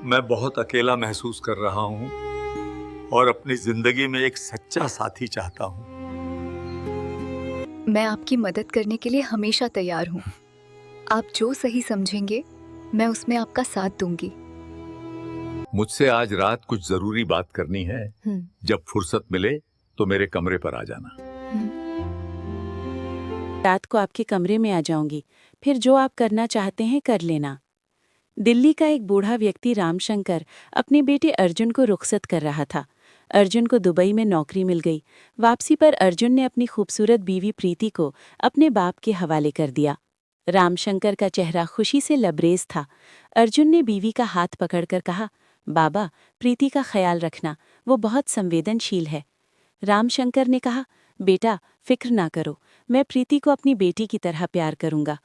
मैं बहुत अकेला महसूस कर रहा हूँ और अपनी जिंदगी में एक सच्चा साथी चाहता हूँ। मैं आपकी मदद करने के लिए हमेशा तैयार हूँ। आप जो सही समझेंगे, मैं उसमें आपका साथ दूंगी। मुझसे आज रात कुछ जरूरी बात करनी है। जब फुर्सत मिले तो मेरे कमरे पर आ जाना। रात को आपके कमरे में आ जाऊंगी, फिर जो आप करना चाहते हैं कर लेना। दिल्ली का एक बूढ़ा व्यक्ति रामशंकर अपने बेटे अर्जुन को रुखसत कर रहा था। अर्जुन को दुबई में नौकरी मिल गई। वापसी पर अर्जुन ने अपनी खूबसूरत बीवी प्रीति को अपने बाप के हवाले कर दिया। रामशंकर का चेहरा खुशी से लबरेज था। अर्जुन ने बीवी का हाथ पकड़कर कहा, बाबा, प्रीति का ख्याल रखना, वो बहुत संवेदनशील है। रामशंकर ने कहा, बेटा, फिक्र ना करो, मैं प्रीति को अपनी बेटी की तरह प्यार करूंगा।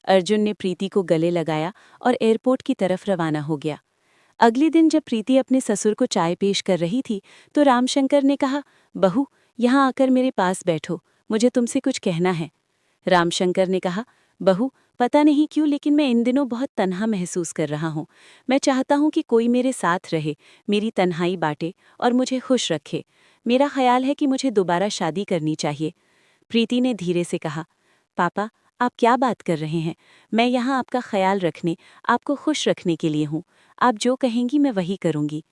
अर्जुन ने प्रीति को गले लगाया और एयरपोर्ट की तरफ रवाना हो गया। अगले दिन जब प्रीति अपने ससुर को चाय पेश कर रही थी तो रामशंकर ने कहा, बहू, यहाँ आकर मेरे पास बैठो, मुझे तुमसे कुछ कहना है। रामशंकर ने कहा, बहू, पता नहीं क्यों लेकिन मैं इन दिनों बहुत तन्हा महसूस कर रहा हूँ। मैं चाहता हूँ कि कोई मेरे साथ रहे, मेरी तन्हाई बांटे और मुझे खुश रखे। मेरा ख्याल है कि मुझे दोबारा शादी करनी चाहिए। प्रीति ने धीरे से कहा, पापा, आप क्या बात कर रहे हैं? मैं यहाँ आपका ख्याल रखने, आपको खुश रखने के लिए हूँ। आप जो कहेंगी मैं वही करूँगी।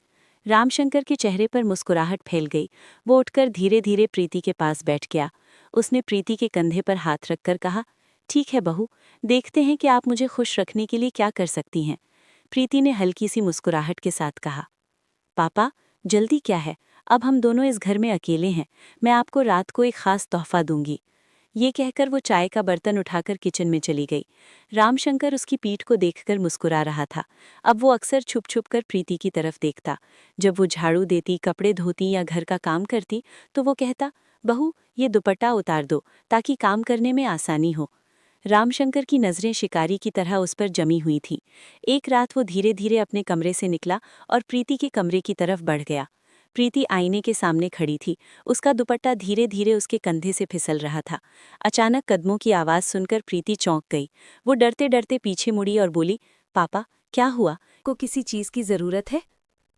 रामशंकर के चेहरे पर मुस्कुराहट फैल गई। वो उठकर धीरे धीरे प्रीति के पास बैठ गया। उसने प्रीति के कंधे पर हाथ रखकर कहा, ठीक है बहू, देखते हैं कि आप मुझे खुश रखने के लिए क्या कर सकती हैं। प्रीति ने हल्की सी मुस्कुराहट के साथ कहा, पापा, जल्दी क्या है, अब हम दोनों इस घर में अकेले हैं। मैं आपको रात को एक खास तोहफा दूंगी। ये कहकर वो चाय का बर्तन उठाकर किचन में चली गई। रामशंकर उसकी पीठ को देखकर मुस्कुरा रहा था। अब वो अक्सर छुप छुप कर प्रीति की तरफ देखता। जब वो झाड़ू देती, कपड़े धोती या घर का काम करती तो वो कहता, बहू, ये दुपट्टा उतार दो ताकि काम करने में आसानी हो। रामशंकर की नज़रें शिकारी की तरह उस पर जमी हुई थीं। एक रात वो धीरे धीरे अपने कमरे से निकला और प्रीति के कमरे की तरफ बढ़ गया। प्रीति आईने के सामने खड़ी थी। उसका दुपट्टा धीरे धीरे उसके कंधे से फिसल रहा था। अचानक कदमों की आवाज़ सुनकर प्रीति चौंक गई। वो डरते डरते पीछे मुड़ी और बोली, पापा, क्या हुआ? को किसी चीज़ की ज़रूरत है?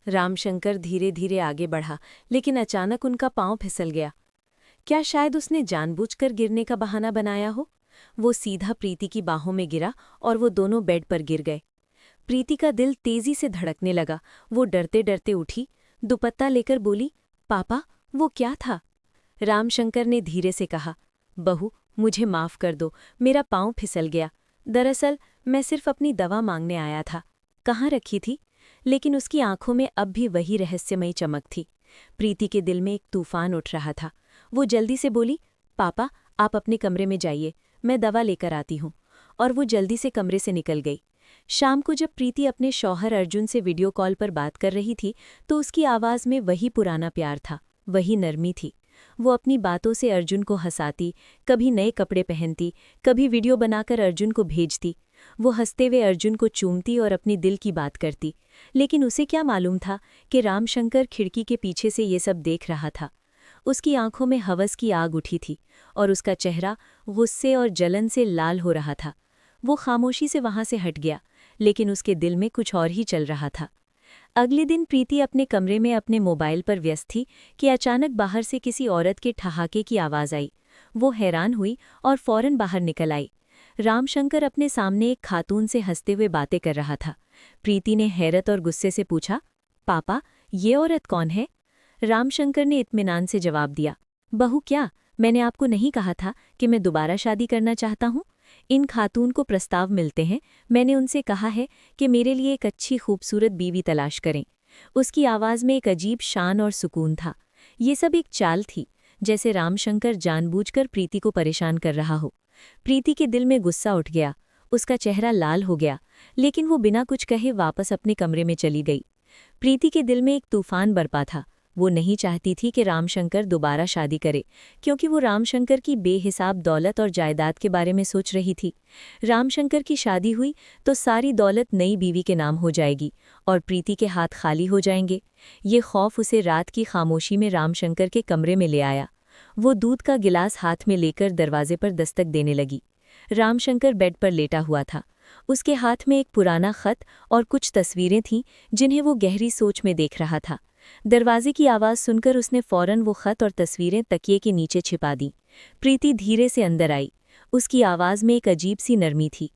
रामशंकर धीरे धीरे आगे बढ़ा, लेकिन अचानक उनका पाँव फिसल गया। क्या शायद उसने जानबूझकर गिरने का बहाना बनाया हो? वो सीधा प्रीति की बाहों में गिरा और वो दोनों बेड पर गिर गए। प्रीति का दिल तेजी से धड़कने लगा। वो डरते डरते उठी, दुपट्टा लेकर बोली, पापा, वो क्या था? रामशंकर ने धीरे से कहा, बहू, मुझे माफ़ कर दो, मेरा पाँव फिसल गया। दरअसल मैं सिर्फ अपनी दवा मांगने आया था। कहाँ रखी थी? लेकिन उसकी आंखों में अब भी वही रहस्यमयी चमक थी। प्रीति के दिल में एक तूफान उठ रहा था। वो जल्दी से बोली, पापा, आप अपने कमरे में जाइए, मैं दवा लेकर आती हूँ। और वो जल्दी से कमरे से निकल गई। शाम को जब प्रीति अपने शौहर अर्जुन से वीडियो कॉल पर बात कर रही थी तो उसकी आवाज़ में वही पुराना प्यार था, वही नरमी थी। वो अपनी बातों से अर्जुन को हंसाती, कभी नए कपड़े पहनती, कभी वीडियो बनाकर अर्जुन को भेजती। वो हंसते हुए अर्जुन को चूमती और अपनी दिल की बात करती। लेकिन उसे क्या मालूम था कि रामशंकर खिड़की के पीछे से ये सब देख रहा था। उसकी आंखों में हवस की आग उठी थी और उसका चेहरा गुस्से और जलन से लाल हो रहा था। वो खामोशी से वहां से हट गया, लेकिन उसके दिल में कुछ और ही चल रहा था। अगले दिन प्रीति अपने कमरे में अपने मोबाइल पर व्यस्त थी कि अचानक बाहर से किसी औरत के ठहाके की आवाज़ आई। वो हैरान हुई और फौरन बाहर निकल आई। रामशंकर अपने सामने एक खातून से हंसते हुए बातें कर रहा था। प्रीति ने हैरत और गुस्से से पूछा, पापा, ये औरत कौन है? रामशंकर ने इत्मीनान से जवाब दिया, बहू, क्या मैंने आपको नहीं कहा था कि मैं दोबारा शादी करना चाहता हूँ? इन खातून को प्रस्ताव मिलते हैं। मैंने उनसे कहा है कि मेरे लिए एक अच्छी खूबसूरत बीवी तलाश करें। उसकी आवाज़ में एक अजीब शान और सुकून था। ये सब एक चाल थी, जैसे रामशंकर जानबूझकर प्रीति को परेशान कर रहा हो। प्रीति के दिल में गुस्सा उठ गया, उसका चेहरा लाल हो गया, लेकिन वो बिना कुछ कहे वापस अपने कमरे में चली गई। प्रीति के दिल में एक तूफान बरपा था। वो नहीं चाहती थी कि रामशंकर दोबारा शादी करे, क्योंकि वो रामशंकर की बेहिसाब दौलत और जायदाद के बारे में सोच रही थी। रामशंकर की शादी हुई तो सारी दौलत नई बीवी के नाम हो जाएगी और प्रीति के हाथ खाली हो जाएंगे। ये खौफ उसे रात की खामोशी में रामशंकर के कमरे में ले आया। वो दूध का गिलास हाथ में लेकर दरवाजे पर दस्तक देने लगी। रामशंकर बेड पर लेटा हुआ था। उसके हाथ में एक पुराना खत और कुछ तस्वीरें थीं जिन्हें वो गहरी सोच में देख रहा था। दरवाजे की आवाज़ सुनकर उसने फौरन वो खत और तस्वीरें तकिए के नीचे छिपा दी। प्रीति धीरे से अंदर आई। उसकी आवाज़ में एक अजीब सी नरमी थी।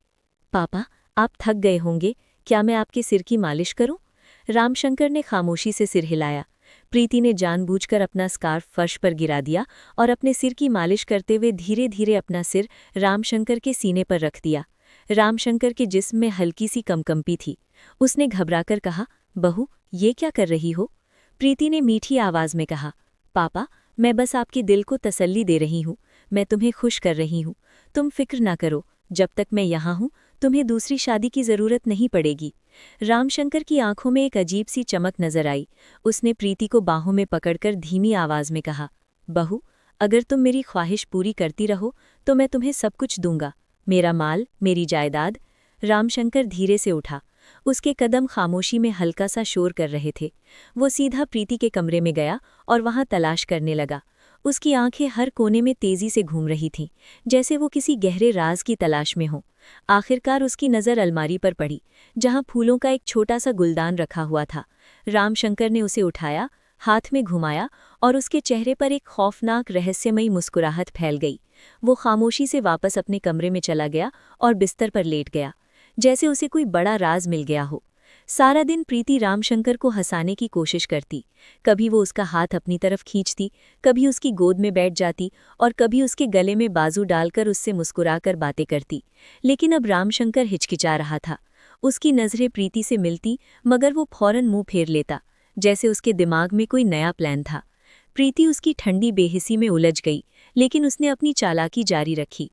पापा, आप थक गए होंगे, क्या मैं आपके सिर की मालिश करूं? रामशंकर ने खामोशी से सिर हिलाया। प्रीति ने जानबूझकर अपना स्कार्फ फर्श पर गिरा दिया और अपने सिर की मालिश करते हुए धीरे धीरे अपना सिर रामशंकर के सीने पर रख दिया। रामशंकर के जिस्म में हल्की सी कंपी थी। उसने घबराकर कहा, बहू, ये क्या कर रही हो? प्रीति ने मीठी आवाज में कहा, पापा, मैं बस आपके दिल को तसल्ली दे रही हूँ। मैं तुम्हें खुश कर रही हूँ। तुम फिक्र ना करो, जब तक मैं यहाँ हूँ तुम्हें दूसरी शादी की ज़रूरत नहीं पड़ेगी। रामशंकर की आंखों में एक अजीब सी चमक नजर आई। उसने प्रीति को बाहों में पकड़कर धीमी आवाज में कहा, बहू, अगर तुम मेरी ख्वाहिश पूरी करती रहो तो मैं तुम्हें सब कुछ दूंगा, मेरा माल, मेरी जायदाद। रामशंकर धीरे से उठा। उसके कदम खामोशी में हल्का सा शोर कर रहे थे। वो सीधा प्रीति के कमरे में गया और वहां तलाश करने लगा। उसकी आंखें हर कोने में तेजी से घूम रही थीं, जैसे वो किसी गहरे राज की तलाश में हो। आखिरकार उसकी नज़र अलमारी पर पड़ी, जहां फूलों का एक छोटा सा गुलदान रखा हुआ था। रामशंकर ने उसे उठाया, हाथ में घुमाया और उसके चेहरे पर एक खौफनाक रहस्यमयी मुस्कुराहट फैल गई। वो खामोशी से वापस अपने कमरे में चला गया और बिस्तर पर लेट गया, जैसे उसे कोई बड़ा राज मिल गया हो। सारा दिन प्रीति रामशंकर को हंसाने की कोशिश करती। कभी वो उसका हाथ अपनी तरफ खींचती, कभी उसकी गोद में बैठ जाती और कभी उसके गले में बाजू डालकर उससे मुस्कुराकर बातें करती। लेकिन अब रामशंकर हिचकिचा रहा था। उसकी नज़रें प्रीति से मिलती, मगर वो फौरन मुंह फेर लेता, जैसे उसके दिमाग में कोई नया प्लान था। प्रीति उसकी ठंडी बेहिसी में उलझ गई, लेकिन उसने अपनी चालाकी जारी रखी।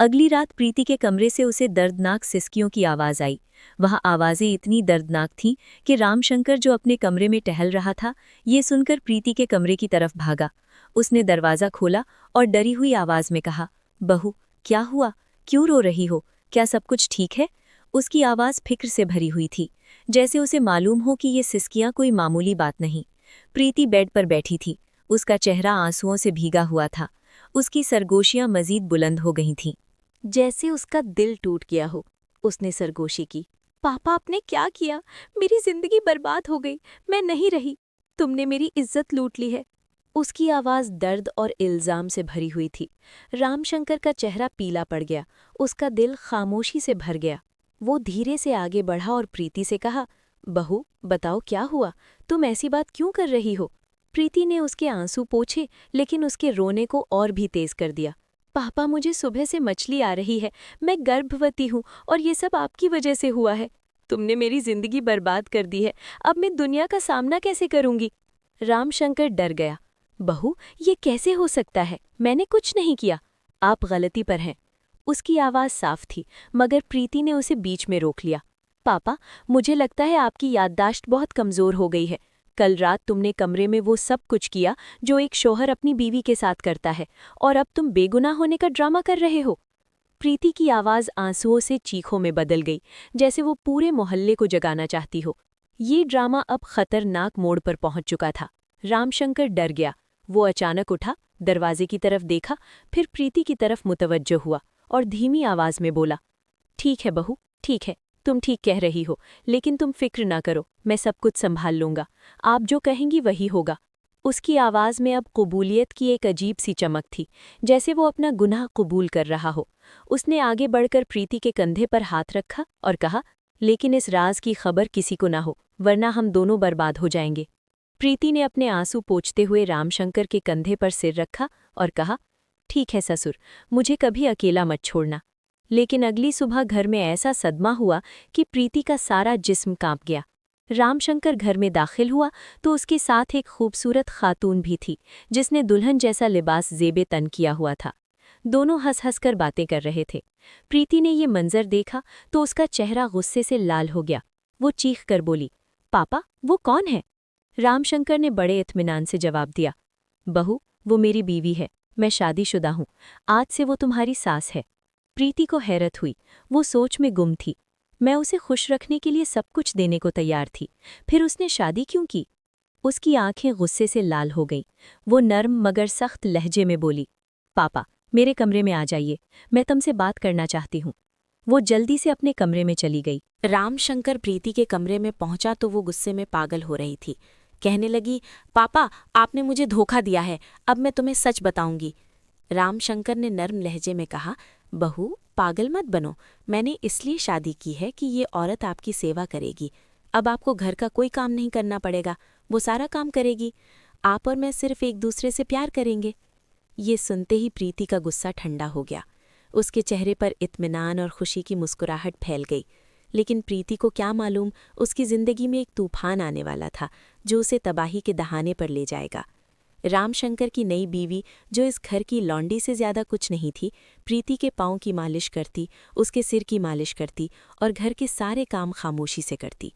अगली रात प्रीति के कमरे से उसे दर्दनाक सिसकियों की आवाज़ आई। वह आवाज़ें इतनी दर्दनाक थीं कि रामशंकर, जो अपने कमरे में टहल रहा था, ये सुनकर प्रीति के कमरे की तरफ भागा। उसने दरवाज़ा खोला और डरी हुई आवाज़ में कहा, बहू, क्या हुआ? क्यों रो रही हो? क्या सब कुछ ठीक है? उसकी आवाज़ फिक्र से भरी हुई थी, जैसे उसे मालूम हो कि ये सिसकियां कोई मामूली बात नहीं। प्रीति बेड पर बैठी थी। उसका चेहरा आंसुओं से भीगा हुआ था। उसकी सरगोशियां मजीद बुलंद हो गई थीं, जैसे उसका दिल टूट गया हो। उसने सरगोशी की, पापा, आपने क्या किया? मेरी जिंदगी बर्बाद हो गई। मैं नहीं रही। तुमने मेरी इज्जत लूट ली है। उसकी आवाज़ दर्द और इल्ज़ाम से भरी हुई थी। रामशंकर का चेहरा पीला पड़ गया। उसका दिल खामोशी से भर गया। वो धीरे से आगे बढ़ा और प्रीति से कहा, बहू, बताओ क्या हुआ? तुम ऐसी बात क्यों कर रही हो? प्रीति ने उसके आंसू पोंछे, लेकिन उसके रोने को और भी तेज कर दिया। पापा, मुझे सुबह से मछली आ रही है। मैं गर्भवती हूँ और ये सब आपकी वजह से हुआ है। तुमने मेरी जिंदगी बर्बाद कर दी है। अब मैं दुनिया का सामना कैसे करूंगी? रामशंकर डर गया। बहू, ये कैसे हो सकता है? मैंने कुछ नहीं किया। आप गलती पर हैं। उसकी आवाज़ साफ थी, मगर प्रीति ने उसे बीच में रोक लिया। पापा, मुझे लगता है आपकी याददाश्त बहुत कमज़ोर हो गई है। कल रात तुमने कमरे में वो सब कुछ किया जो एक शौहर अपनी बीवी के साथ करता है, और अब तुम बेगुनाह होने का ड्रामा कर रहे हो। प्रीति की आवाज़ आंसुओं से चीखों में बदल गई, जैसे वो पूरे मोहल्ले को जगाना चाहती हो। ये ड्रामा अब खतरनाक मोड़ पर पहुंच चुका था। रामशंकर डर गया। वो अचानक उठा, दरवाजे की तरफ देखा, फिर प्रीति की तरफ मुतवज्जो हुआ और धीमी आवाज़ में बोला, ठीक है बहू, ठीक है, तुम ठीक कह रही हो, लेकिन तुम फिक्र ना करो, मैं सब कुछ संभाल लूंगा। आप जो कहेंगी वही होगा। उसकी आवाज़ में अब कबूलियत की एक अजीब सी चमक थी, जैसे वो अपना गुनाह कबूल कर रहा हो। उसने आगे बढ़कर प्रीति के कंधे पर हाथ रखा और कहा, लेकिन इस राज की खबर किसी को ना हो, वरना हम दोनों बर्बाद हो जाएंगे। प्रीति ने अपने आंसू पोंछते हुए रामशंकर के कंधे पर सिर रखा और कहा, ठीक है ससुर, मुझे कभी अकेला मत छोड़ना। लेकिन अगली सुबह घर में ऐसा सदमा हुआ कि प्रीति का सारा जिस्म कांप गया। रामशंकर घर में दाखिल हुआ तो उसके साथ एक खूबसूरत खातून भी थी, जिसने दुल्हन जैसा लिबास ज़ेबे तन किया हुआ था। दोनों हंस-हंस कर बातें कर रहे थे। प्रीति ने ये मंजर देखा तो उसका चेहरा गुस्से से लाल हो गया। वो चीख कर बोली, पापा, वो कौन है? रामशंकर ने बड़े इत्मीनान से जवाब दिया, बहू, वो मेरी बीवी है। मैं शादीशुदा हूँ। आज से वो तुम्हारी सास है। प्रीति को हैरत हुई। वो सोच में गुम थी। मैं उसे खुश रखने के लिए सब कुछ देने को तैयार थी, फिर उसने शादी क्यों की? उसकी आंखें गुस्से से लाल हो गईं। वो नर्म मगर सख्त लहजे में बोली, पापा, मेरे कमरे में आ जाइए, मैं तुमसे बात करना चाहती हूँ। वो जल्दी से अपने कमरे में चली गई। रामशंकर प्रीति के कमरे में पहुंचा तो वो गुस्से में पागल हो रही थी। कहने लगी, पापा आपने मुझे धोखा दिया है, अब मैं तुम्हें सच बताऊंगी। रामशंकर ने नर्म लहजे में कहा, बहू पागल मत बनो, मैंने इसलिए शादी की है कि ये औरत आपकी सेवा करेगी। अब आपको घर का कोई काम नहीं करना पड़ेगा, वो सारा काम करेगी। आप और मैं सिर्फ एक दूसरे से प्यार करेंगे। ये सुनते ही प्रीति का गुस्सा ठंडा हो गया। उसके चेहरे पर इत्मीनान और खुशी की मुस्कुराहट फैल गई। लेकिन प्रीति को क्या मालूम, उसकी जिंदगी में एक तूफान आने वाला था जो उसे तबाही के दहाने पर ले जाएगा। रामशंकर की नई बीवी, जो इस घर की लौंडी से ज्यादा कुछ नहीं थी, प्रीति के पांव की मालिश करती, उसके सिर की मालिश करती और घर के सारे काम खामोशी से करती।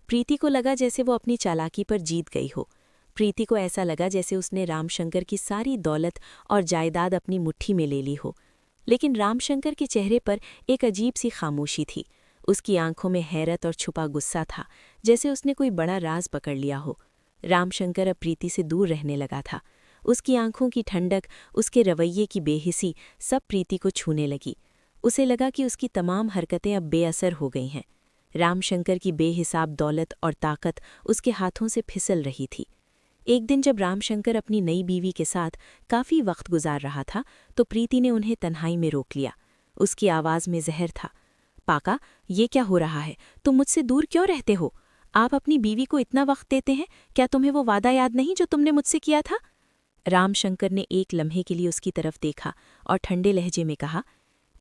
प्रीति को लगा जैसे वो अपनी चालाकी पर जीत गई हो। प्रीति को ऐसा लगा जैसे उसने रामशंकर की सारी दौलत और जायदाद अपनी मुट्ठी में ले ली हो। लेकिन रामशंकर के चेहरे पर एक अजीब सी खामोशी थी। उसकी आंखों में हैरत और छुपा गुस्सा था, जैसे उसने कोई बड़ा राज पकड़ लिया हो। रामशंकर अब प्रीति से दूर रहने लगा था। उसकी आंखों की ठंडक, उसके रवैये की बेहिसी सब प्रीति को छूने लगी। उसे लगा कि उसकी तमाम हरकतें अब बेअसर हो गई हैं। रामशंकर की बेहिसाब दौलत और ताकत उसके हाथों से फिसल रही थी। एक दिन जब रामशंकर अपनी नई बीवी के साथ काफ़ी वक्त गुजार रहा था तो प्रीति ने उन्हें तन्हाई में रोक लिया। उसकी आवाज़ में जहर था। पाका, ये क्या हो रहा है? तुम मुझसे दूर क्यों रहते हो? आप अपनी बीवी को इतना वक्त देते हैं, क्या तुम्हें वो वादा याद नहीं जो तुमने मुझसे किया था? रामशंकर ने एक लम्हे के लिए उसकी तरफ देखा और ठंडे लहजे में कहा,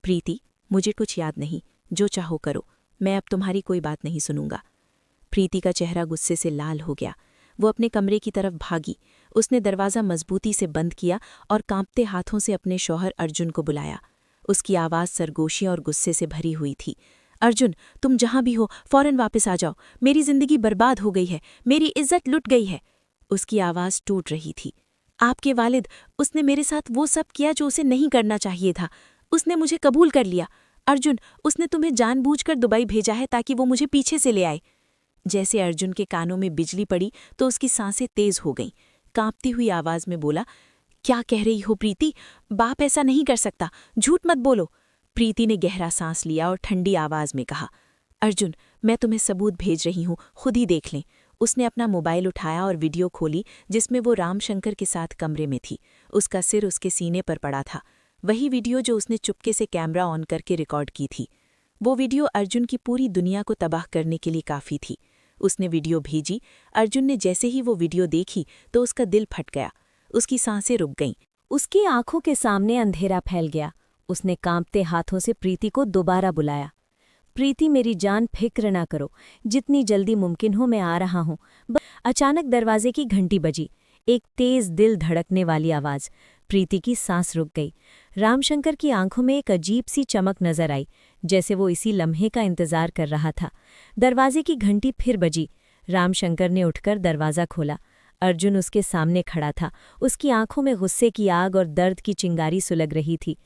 प्रीति मुझे कुछ याद नहीं, जो चाहो करो, मैं अब तुम्हारी कोई बात नहीं सुनूंगा। प्रीति का चेहरा गुस्से से लाल हो गया। वो अपने कमरे की तरफ भागी। उसने दरवाज़ा मजबूती से बंद किया और कांपते हाथों से अपने शौहर अर्जुन को बुलाया। उसकी आवाज़ सरगोशी और गुस्से से भरी हुई थी। अर्जुन, तुम जहाँ भी हो फौरन वापस आ जाओ। मेरी जिंदगी बर्बाद हो गई है, मेरी इज्जत लुट गई है। उसकी आवाज़ टूट रही थी। आपके वालिद, उसने मेरे साथ वो सब किया जो उसे नहीं करना चाहिए था। उसने मुझे कबूल कर लिया। अर्जुन, उसने तुम्हें जानबूझकर दुबई भेजा है ताकि वो मुझे पीछे से ले आए। जैसे अर्जुन के कानों में बिजली पड़ी तो उसकी सांसें तेज हो गईं। कांपती हुई आवाज में बोला, क्या कह रही हो प्रीति? बाप ऐसा नहीं कर सकता, झूठ मत बोलो। प्रीति ने गहरा सांस लिया और ठंडी आवाज में कहा, अर्जुन, मैं तुम्हें सबूत भेज रही हूँ, खुद ही देख लें। उसने अपना मोबाइल उठाया और वीडियो खोली जिसमें वो रामशंकर के साथ कमरे में थी। उसका सिर उसके सीने पर पड़ा था, वही वीडियो जो उसने चुपके से कैमरा ऑन करके रिकॉर्ड की थी। वो वीडियो अर्जुन की पूरी दुनिया को तबाह करने के लिए काफ़ी थी। उसने वीडियो भेजी। अर्जुन ने जैसे ही वो वीडियो देखी तो उसका दिल फट गया। उसकी सांसें रुक गईं। उसकी आंखों के सामने अंधेरा फैल गया। उसने कांपते हाथों से प्रीति को दोबारा बुलाया। प्रीति, मेरी जान, फिक्र ना करो, जितनी जल्दी मुमकिन हो मैं आ रहा हूँ। अचानक दरवाजे की घंटी बजी। एक तेज दिल धड़कने वाली आवाज़। प्रीति की सांस रुक गई। रामशंकर की आंखों में एक अजीब सी चमक नजर आई, जैसे वो इसी लम्हे का इंतजार कर रहा था। दरवाजे की घंटी फिर बजी। रामशंकर ने उठकर दरवाज़ा खोला। अर्जुन उसके सामने खड़ा था। उसकी आंखों में गुस्से की आग और दर्द की चिंगारी सुलग रही थी।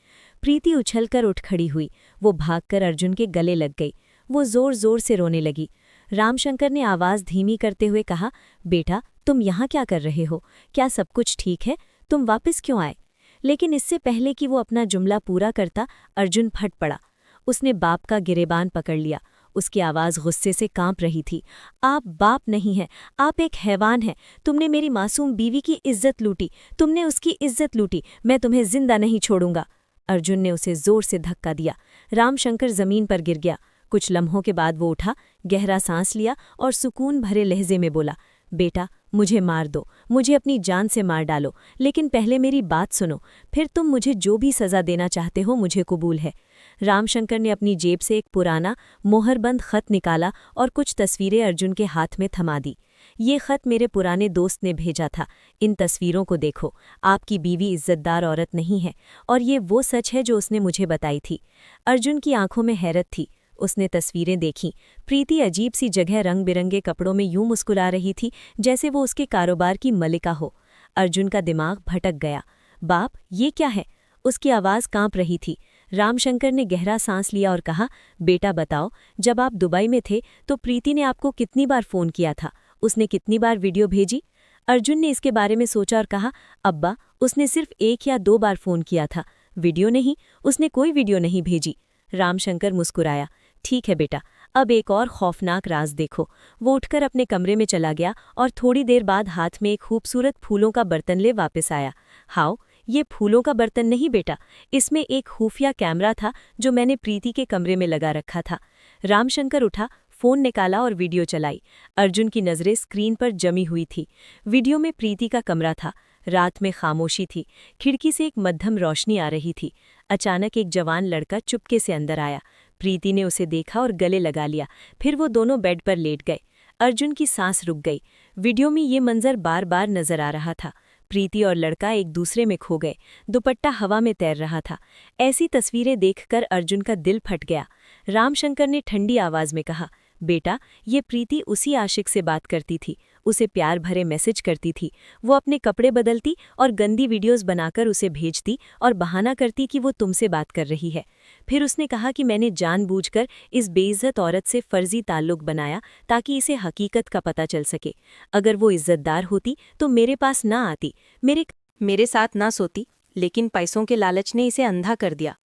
प्रीति उछलकर उठ खड़ी हुई। वो भागकर अर्जुन के गले लग गई। वो जोर जोर से रोने लगी। रामशंकर ने आवाज़ धीमी करते हुए कहा, बेटा, तुम यहाँ क्या कर रहे हो? क्या सब कुछ ठीक है? तुम वापस क्यों आए? लेकिन इससे पहले कि वो अपना जुमला पूरा करता, अर्जुन फट पड़ा। उसने बाप का गिरेबान पकड़ लिया। उसकी आवाज़ गुस्से से कांप रही थी। आप बाप नहीं हैं, आप एक हैवान हैं। तुमने मेरी मासूम बीवी की इज्जत लूटी, तुमने उसकी इज्जत लूटी। मैं तुम्हें जिंदा नहीं छोड़ूंगा। अर्जुन ने उसे जोर से धक्का दिया। रामशंकर जमीन पर गिर गया। कुछ लम्हों के बाद वो उठा, गहरा सांस लिया और सुकून भरे लहजे में बोला, बेटा, मुझे मार दो, मुझे अपनी जान से मार डालो, लेकिन पहले मेरी बात सुनो, फिर तुम मुझे जो भी सज़ा देना चाहते हो मुझे कबूल है। रामशंकर ने अपनी जेब से एक पुराना मोहरबंद खत निकाला और कुछ तस्वीरें अर्जुन के हाथ में थमा दी। ये खत मेरे पुराने दोस्त ने भेजा था। इन तस्वीरों को देखो। आपकी बीवी इज्जतदार औरत नहीं है और ये वो सच है जो उसने मुझे बताई थी। अर्जुन की आंखों में हैरत थी। उसने तस्वीरें देखीं। प्रीति अजीब सी जगह रंग बिरंगे कपड़ों में यूं मुस्कुरा रही थी जैसे वो उसके कारोबार की मलिका हो। अर्जुन का दिमाग भटक गया। बाप, ये क्या है? उसकी आवाज़ कांप रही थी। रामशंकर ने गहरा सांस लिया और कहा, बेटा बताओ, जब आप दुबई में थे तो प्रीति ने आपको कितनी बार फ़ोन किया था? उसने कितनी बार वीडियो भेजी? अर्जुन ने इसके बारे में सोचा और कहा, अब्बा, उसने सिर्फ 1 या 2 बार फ़ोन किया था, वीडियो नहीं, उसने कोई वीडियो नहीं भेजी। रामशंकर मुस्कुराया। ठीक है बेटा, अब एक और खौफनाक राज देखो। वो उठकर अपने कमरे में चला गया और थोड़ी देर बाद हाथ में एक खूबसूरत फूलों का बर्तन ले वापस आया। हाओ, ये फूलों का बर्तन नहीं बेटा, इसमें एक खुफिया कैमरा था जो मैंने प्रीति के कमरे में लगा रखा था। रामशंकर उठा, फोन निकाला और वीडियो चलाई। अर्जुन की नज़रें स्क्रीन पर जमी हुई थी। वीडियो में प्रीति का कमरा था। रात में खामोशी थी। खिड़की से एक मध्यम रोशनी आ रही थी। अचानक एक जवान लड़का चुपके से अंदर आया। प्रीति ने उसे देखा और गले लगा लिया। फिर वो दोनों बेड पर लेट गए। अर्जुन की सांस रुक गई। वीडियो में ये मंजर बार बार नजर आ रहा था। प्रीति और लड़का एक दूसरे में खो गए। दुपट्टा हवा में तैर रहा था। ऐसी तस्वीरें देखकर अर्जुन का दिल फट गया। रामशंकर ने ठंडी आवाज में कहा, बेटा, ये प्रीति उसी आशिक से बात करती थी, उसे प्यार भरे मैसेज करती थी। वो अपने कपड़े बदलती और गंदी वीडियोस बनाकर उसे भेजती और बहाना करती कि वो तुमसे बात कर रही है। फिर उसने कहा कि मैंने जानबूझकर इस बेइज्जत औरत से फर्जी ताल्लुक बनाया ताकि इसे हकीकत का पता चल सके। अगर वो इज्जतदार होती तो मेरे पास ना आती, मेरे साथ ना सोती, लेकिन पैसों के लालच ने इसे अंधा कर दिया।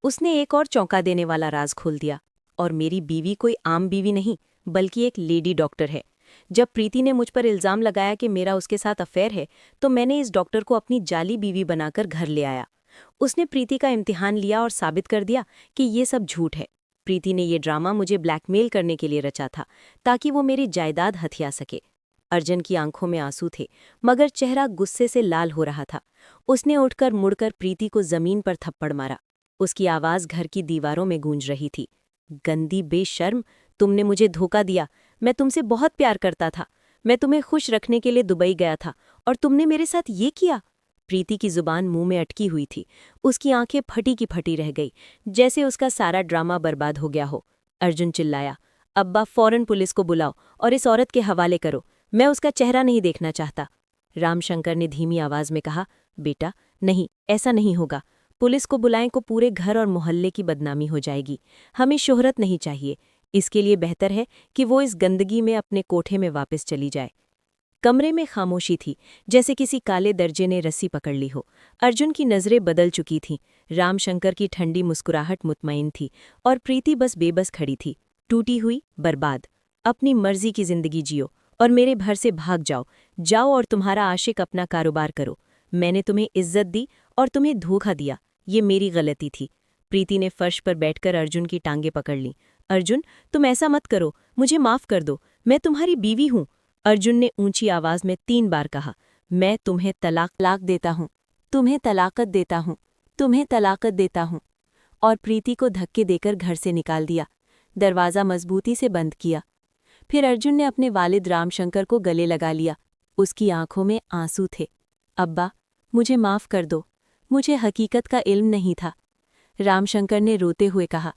उसने एक और चौंका देने वाला राज खोल दिया। और मेरी बीवी कोई आम बीवी नहीं, बल्कि एक लेडी डॉक्टर है। जब प्रीति ने मुझ पर इल्जाम लगाया कि मेरा उसके साथ अफेयर है, तो मैंने इस डॉक्टर को अपनी जाली बीवी बनाकर घर ले आया। उसने प्रीति का इम्तिहान लिया और साबित कर दिया कि ये सब झूठ है। प्रीति ने ये ड्रामा मुझे ब्लैकमेल करने के लिए रचा था, ताकि वो मेरी जायदाद हथिया सके। अर्जुन की आंखों में आंसू थे, मगर चेहरा गुस्से से लाल हो रहा था। उसने उठकर मुड़कर प्रीति को जमीन पर थप्पड़ मारा। उसकी आवाज घर की दीवारों में गूंज रही थी। गंदी बेशर्म, तुमने मुझे धोखा दिया। मैं तुमसे बहुत प्यार करता था। मैं तुम्हें खुश रखने के लिए दुबई गया था और तुमने मेरे साथ ये किया। प्रीति की जुबान मुंह में अटकी हुई थी। उसकी आंखें फटी की फटी रह गई, जैसे उसका सारा ड्रामा बर्बाद हो गया हो। अर्जुन चिल्लाया, अब्बा, फौरन पुलिस को बुलाओ और इस औरत के हवाले करो। मैं उसका चेहरा नहीं देखना चाहता। रामशंकर ने धीमी आवाज में कहा, बेटा, नहीं, ऐसा नहीं होगा। पुलिस को बुलाएं को पूरे घर और मोहल्ले की बदनामी हो जाएगी। हमें शोहरत नहीं चाहिए। इसके लिए बेहतर है कि वो इस गंदगी में अपने कोठे में वापस चली जाए। कमरे में खामोशी थी, जैसे किसी काले दर्जे ने रस्सी पकड़ ली हो। अर्जुन की नज़रें बदल चुकी थीं। रामशंकर की ठंडी मुस्कुराहट मुतमईन थी और प्रीति बस बेबस खड़ी थी, टूटी हुई, बर्बाद। अपनी मर्जी की जिंदगी जियो और मेरे घर से भाग जाओ। जाओ और तुम्हारा आशिक अपना कारोबार करो। मैंने तुम्हें इज्जत दी और तुम्हें धोखा दिया। ये मेरी गलती थी। प्रीति ने फर्श पर बैठकर अर्जुन की टांगें पकड़ लीं। अर्जुन, तुम ऐसा मत करो, मुझे माफ कर दो। मैं तुम्हारी बीवी हूँ। अर्जुन ने ऊंची आवाज में 3 बार कहा, मैं तुम्हें तलाक देता हूँ, तुम्हें तलाकत देता हूँ, तुम्हें तलाकत देता हूँ। और प्रीति को धक्के देकर घर से निकाल दिया। दरवाज़ा मजबूती से बंद किया। फिर अर्जुन ने अपने वालिद रामशंकर को गले लगा लिया। उसकी आंखों में आंसू थे। अब्बा, मुझे माफ कर दो, मुझे हकीकत का इल्म नहीं था। रामशंकर ने रोते हुए कहा,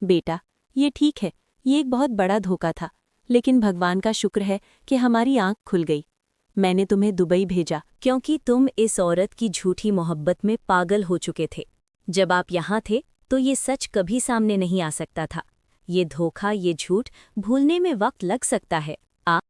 बेटा, ये ठीक है, ये एक बहुत बड़ा धोखा था, लेकिन भगवान का शुक्र है कि हमारी आंख खुल गई। मैंने तुम्हें दुबई भेजा क्योंकि तुम इस औरत की झूठी मोहब्बत में पागल हो चुके थे। जब आप यहाँ थे तो ये सच कभी सामने नहीं आ सकता था। ये धोखा, ये झूठ भूलने में वक्त लग सकता है,